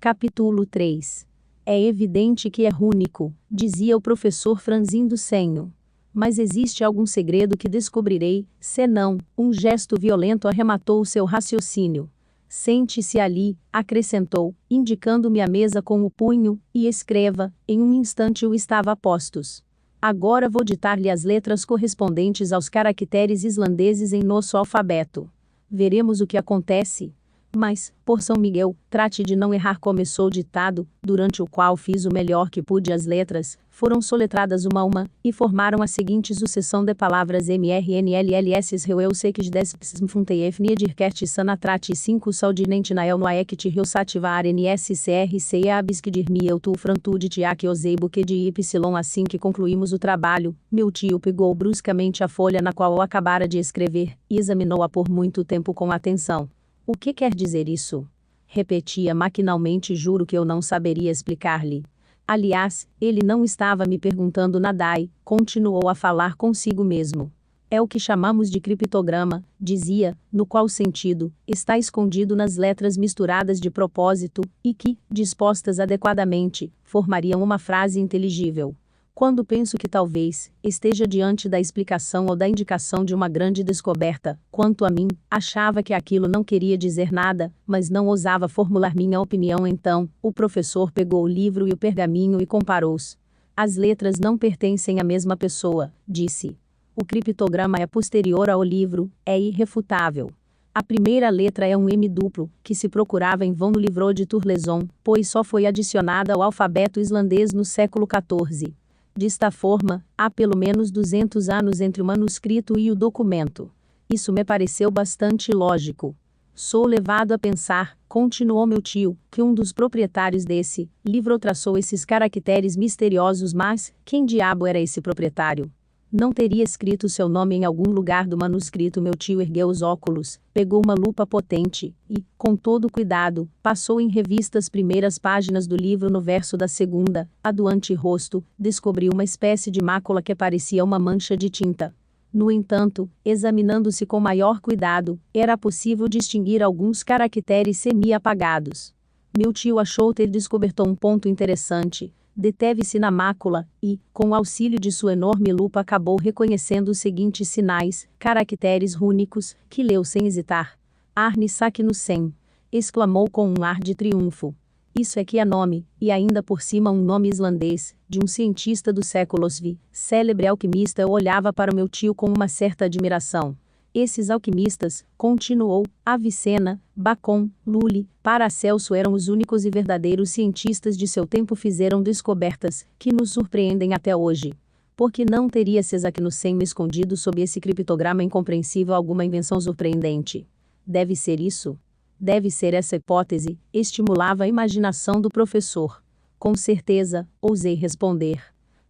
Capítulo 3. É evidente que é rúnico, dizia o professor franzindo o senho. Mas existe algum segredo que descobrirei, senão, um gesto violento arrematou o seu raciocínio. Sente-se ali, acrescentou, indicando-me a mesa com o punho, e escreva. Em um instante eu estava a postos. Agora vou ditar-lhe as letras correspondentes aos caracteres islandeses em nosso alfabeto. Veremos o que acontece. Mas, por São Miguel, trate de não errar. Começou o ditado, durante o qual fiz o melhor que pude. As letras foram soletradas uma a uma, e formaram a seguinte sucessão de palavras: mrnlls reuel sekis despsmfunteef niedirkert sanatrate 5 saudinente nael noaekt reusativa arnscrc abskdirmiel tu frantude tiak ozeibo que de y. Assim que concluímos o trabalho, meu tio pegou bruscamente a folha na qual eu acabara de escrever, e examinou-a por muito tempo com atenção. O que quer dizer isso? Repetia maquinalmente. Juro que eu não saberia explicar-lhe. Aliás, ele não estava me perguntando nada e continuou a falar consigo mesmo. É o que chamamos de criptograma, dizia, no qual sentido está escondido nas letras misturadas de propósito, e que, dispostas adequadamente, formariam uma frase inteligível. Quando penso que talvez esteja diante da explicação ou da indicação de uma grande descoberta, quanto a mim, achava que aquilo não queria dizer nada, mas não ousava formular minha opinião. Então, o professor pegou o livro e o pergaminho e comparou-os. As letras não pertencem à mesma pessoa, disse. O criptograma é posterior ao livro, é irrefutável. A primeira letra é um M duplo, que se procurava em vão no livro de Turleson, pois só foi adicionada ao alfabeto islandês no século XIV. Desta forma, há pelo menos 200 anos entre o manuscrito e o documento. Isso me pareceu bastante lógico. Sou levado a pensar, continuou meu tio, que um dos proprietários desse livro traçou esses caracteres misteriosos. Mas, quem diabo era esse proprietário? Não teria escrito seu nome em algum lugar do manuscrito? Meu tio ergueu os óculos, pegou uma lupa potente e, com todo cuidado, passou em revista as primeiras páginas do livro. No verso da segunda, a do anterosto, descobriu uma espécie de mácula que parecia uma mancha de tinta. No entanto, examinando-se com maior cuidado, era possível distinguir alguns caracteres semi-apagados. Meu tio achou ter descoberto um ponto interessante. Deteve-se na mácula e, com o auxílio de sua enorme lupa, acabou reconhecendo os seguintes sinais, caracteres rúnicos, que leu sem hesitar. Arne Saknussemm! Exclamou com um ar de triunfo. Isso é que é nome, e ainda por cima um nome islandês, de um cientista do século XV, célebre alquimista. Eu olhava para o meu tio com uma certa admiração. Esses alquimistas, continuou, Avicena, Bacon, Lully, Paracelso eram os únicos e verdadeiros cientistas de seu tempo. Fizeram descobertas que nos surpreendem até hoje. Por que não teria Saknussemm escondido sob esse criptograma incompreensível alguma invenção surpreendente? Deve ser isso? Deve ser essa hipótese, estimulava a imaginação do professor. Com certeza, ousei responder.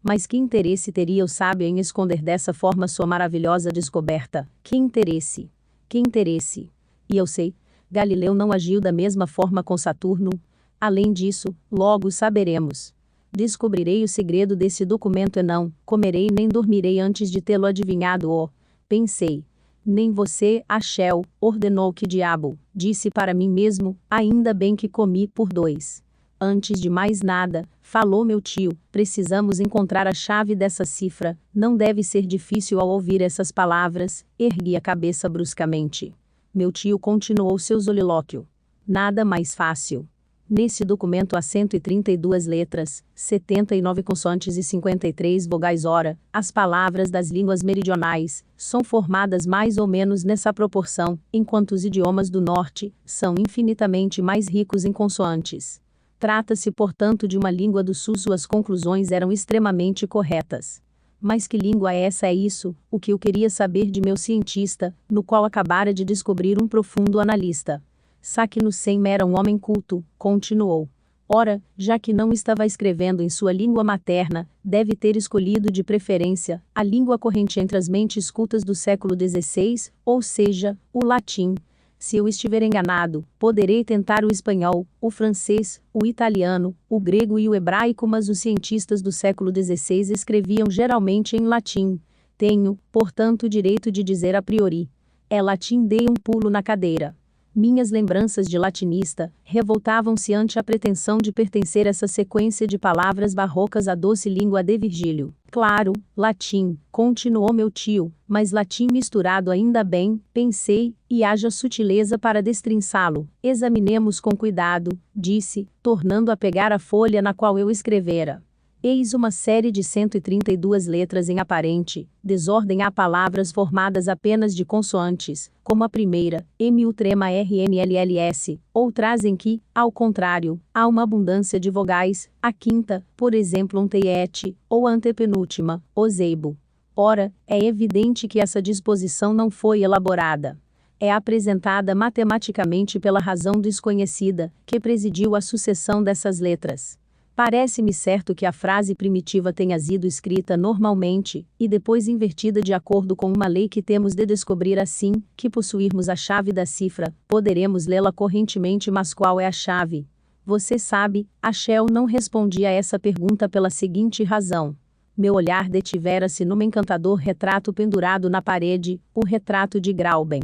Mas que interesse teria o sábio em esconder dessa forma sua maravilhosa descoberta? Que interesse? Que interesse? E eu sei, Galileu não agiu da mesma forma com Saturno. Além disso, logo saberemos. Descobrirei o segredo desse documento e não comerei nem dormirei antes de tê-lo adivinhado. Oh, pensei. Nem você, Achel, ordenou. Que diabo, disse para mim mesmo, ainda bem que comi por 2. Antes de mais nada, falou meu tio, precisamos encontrar a chave dessa cifra. Não deve ser difícil. Ao ouvir essas palavras, ergui a cabeça bruscamente. Meu tio continuou seu solilóquio. Nada mais fácil. Nesse documento há 132 letras, 79 consoantes e 53 vogais. Ora, as palavras das línguas meridionais são formadas mais ou menos nessa proporção, enquanto os idiomas do norte são infinitamente mais ricos em consoantes. Trata-se, portanto, de uma língua do sul. Suas conclusões eram extremamente corretas. Mas que língua é essa? É isso, o que eu queria saber de meu cientista, no qual acabara de descobrir um profundo analista. Saknussemm era um homem culto, continuou. Ora, já que não estava escrevendo em sua língua materna, deve ter escolhido de preferência a língua corrente entre as mentes cultas do século XVI, ou seja, o latim. Se eu estiver enganado, poderei tentar o espanhol, o francês, o italiano, o grego e o hebraico, mas os cientistas do século XVI escreviam geralmente em latim. Tenho, portanto, o direito de dizer a priori. É latim. Dei um pulo na cadeira. Minhas lembranças de latinista revoltavam-se ante a pretensão de pertencer essa sequência de palavras barrocas à doce língua de Virgílio. Claro, latim, continuou meu tio, mas latim misturado ainda bem, pensei, e haja sutileza para destrinçá-lo. Examinemos com cuidado, disse, tornando a pegar a folha na qual eu escrevera. Eis uma série de 132 letras em aparente desordem. Há palavras formadas apenas de consoantes, como a primeira, MU-RNLLS, outras em que, ao contrário, há uma abundância de vogais, a quinta, por exemplo um teiete, ou a antepenúltima, o zeibo. Ora, é evidente que essa disposição não foi elaborada. É apresentada matematicamente pela razão desconhecida, que presidiu a sucessão dessas letras. Parece-me certo que a frase primitiva tenha sido escrita normalmente, e depois invertida de acordo com uma lei que temos de descobrir assim, que possuirmos a chave da cifra, poderemos lê-la correntemente. Mas qual é a chave? Você sabe, a Shell não respondia a essa pergunta pela seguinte razão. Meu olhar detivera-se num encantador retrato pendurado na parede, o retrato de Grauben.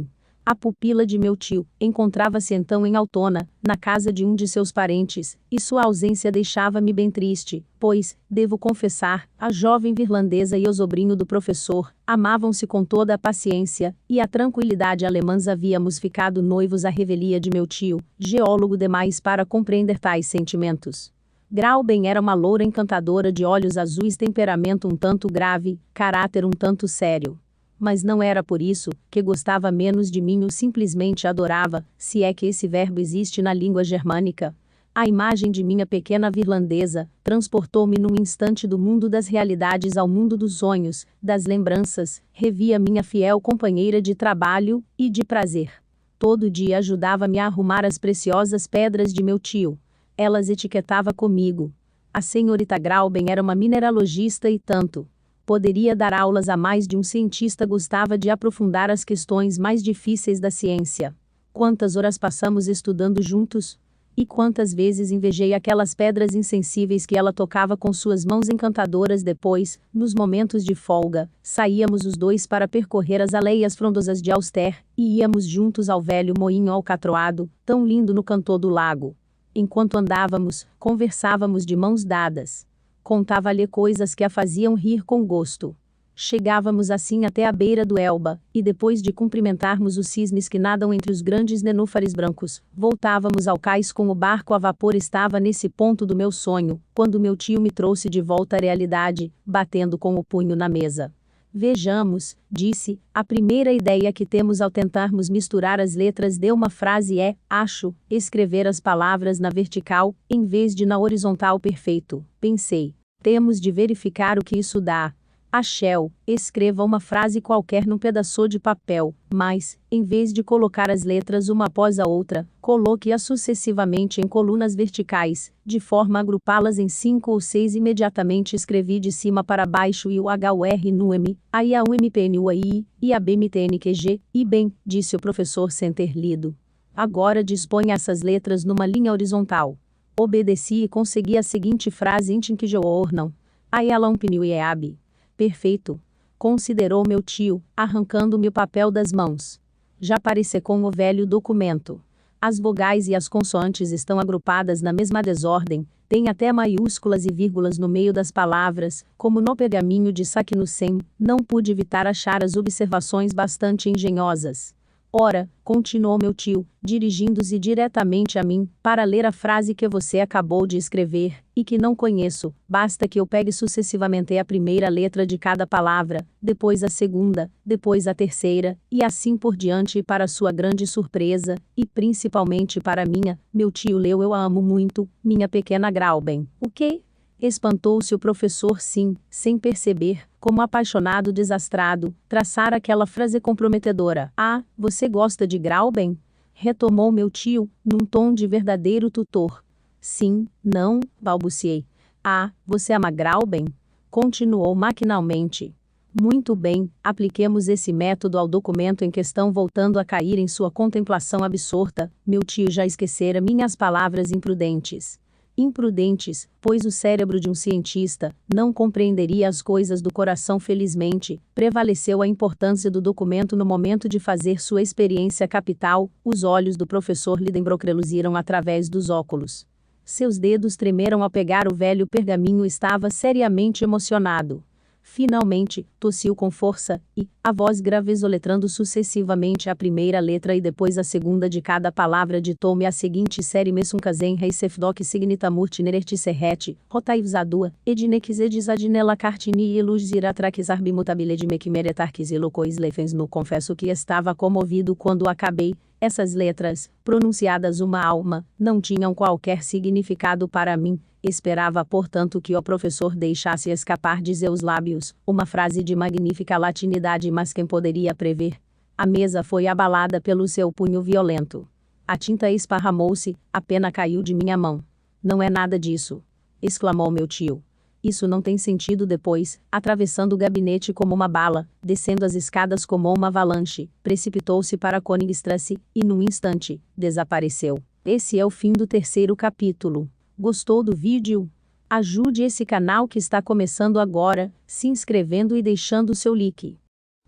A pupila de meu tio encontrava-se então em Altona, na casa de um de seus parentes, e sua ausência deixava-me bem triste, pois, devo confessar, a jovem virlandesa e o sobrinho do professor amavam-se com toda a paciência e a tranquilidade alemãs. Havíamos ficado noivos à revelia de meu tio, geólogo demais para compreender tais sentimentos. Grauben era uma loura encantadora de olhos azuis, temperamento um tanto grave, caráter um tanto sério. Mas não era por isso que gostava menos de mim ou simplesmente adorava, se é que esse verbo existe na língua germânica. A imagem de minha pequena virlandesa transportou-me num instante do mundo das realidades ao mundo dos sonhos, das lembranças. Revia minha fiel companheira de trabalho e de prazer. Todo dia ajudava-me a arrumar as preciosas pedras de meu tio. Elas etiquetava comigo. A senhorita Grauben era uma mineralogista e tanto. Poderia dar aulas a mais de um cientista. Gostava de aprofundar as questões mais difíceis da ciência. Quantas horas passamos estudando juntos? E quantas vezes invejei aquelas pedras insensíveis que ela tocava com suas mãos encantadoras. Depois, nos momentos de folga, saíamos os dois para percorrer as aleias frondosas de Auster, e íamos juntos ao velho moinho alcatroado, tão lindo no canto do lago. Enquanto andávamos, conversávamos de mãos dadas. Contava-lhe coisas que a faziam rir com gosto. Chegávamos assim até a beira do Elba, e depois de cumprimentarmos os cisnes que nadam entre os grandes nenúfares brancos, voltávamos ao cais com o barco a vapor. Estava nesse ponto do meu sonho, quando meu tio me trouxe de volta à realidade, batendo com o punho na mesa. Vejamos, disse, a primeira ideia que temos ao tentarmos misturar as letras de uma frase é, acho, escrever as palavras na vertical, em vez de na horizontal. Perfeito, pensei. Temos de verificar o que isso dá. A Shell, escreva uma frase qualquer num pedaço de papel, mas, em vez de colocar as letras uma após a outra, coloque-as sucessivamente em colunas verticais, de forma a agrupá-las em 5 ou 6. Imediatamente escrevi de cima para baixo e o HUR no M, a I a U M P N U A I, e a B M T N Q G, e bem, disse o professor sem ter lido. Agora disponha essas letras numa linha horizontal. Obedeci e consegui a seguinte frase: Intinkijoornam. Ayalam pniu e eab. Perfeito, considerou meu tio, arrancando-me o papel das mãos. Já parece com o velho documento. As vogais e as consoantes estão agrupadas na mesma desordem, tem até maiúsculas e vírgulas no meio das palavras, como no pergaminho de Saknussem. Não pude evitar achar as observações bastante engenhosas. Ora, continuou meu tio, dirigindo-se diretamente a mim, para ler a frase que você acabou de escrever, e que não conheço, basta que eu pegue sucessivamente a primeira letra de cada palavra, depois a segunda, depois a terceira, e assim por diante. E para sua grande surpresa, e principalmente para minha, meu tio leu: Eu a amo muito, minha pequena Grauben. O quê? Espantou-se o professor. Sim, sem perceber, como apaixonado desastrado, traçar aquela frase comprometedora. Ah, você gosta de Grauben? Retomou meu tio, num tom de verdadeiro tutor. Sim, não, balbuciei. Ah, você ama Grauben? Continuou maquinalmente. Muito bem, apliquemos esse método ao documento em questão. Voltando a cair em sua contemplação absorta, meu tio já esquecera minhas palavras imprudentes. Imprudentes, pois o cérebro de um cientista não compreenderia as coisas do coração. Felizmente, prevaleceu a importância do documento no momento de fazer sua experiência capital. Os olhos do professor Lidenbrock reluziram através dos óculos. Seus dedos tremeram ao pegar o velho pergaminho. Estava seriamente emocionado. Finalmente, tossiu com força, e, a voz grave soletrando sucessivamente a primeira letra e depois a segunda de cada palavra, ditou-me a seguinte série: Messunkazen Reisefdok Signitamurt Nerert Serret, Rotaivzadua, Ednex Edizadinela Cartini e Luziratraquizar Bimutabile de Mekmeretarquis e Locois Lefens. Confesso que estava comovido quando acabei. Essas letras, pronunciadas uma alma, não tinham qualquer significado para mim. Esperava, portanto, que o professor deixasse escapar de seus lábios uma frase de magnífica latinidade, mas quem poderia prever? A mesa foi abalada pelo seu punho violento. A tinta esparramou-se, a pena caiu de minha mão. Não é nada disso, exclamou meu tio. Isso não tem sentido. Depois, atravessando o gabinete como uma bala, descendo as escadas como uma avalanche, precipitou-se para Königstrasse e, num instante, desapareceu. Esse é o fim do terceiro capítulo. Gostou do vídeo? Ajude esse canal que está começando agora, se inscrevendo e deixando seu like.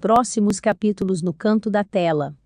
Próximos capítulos no canto da tela.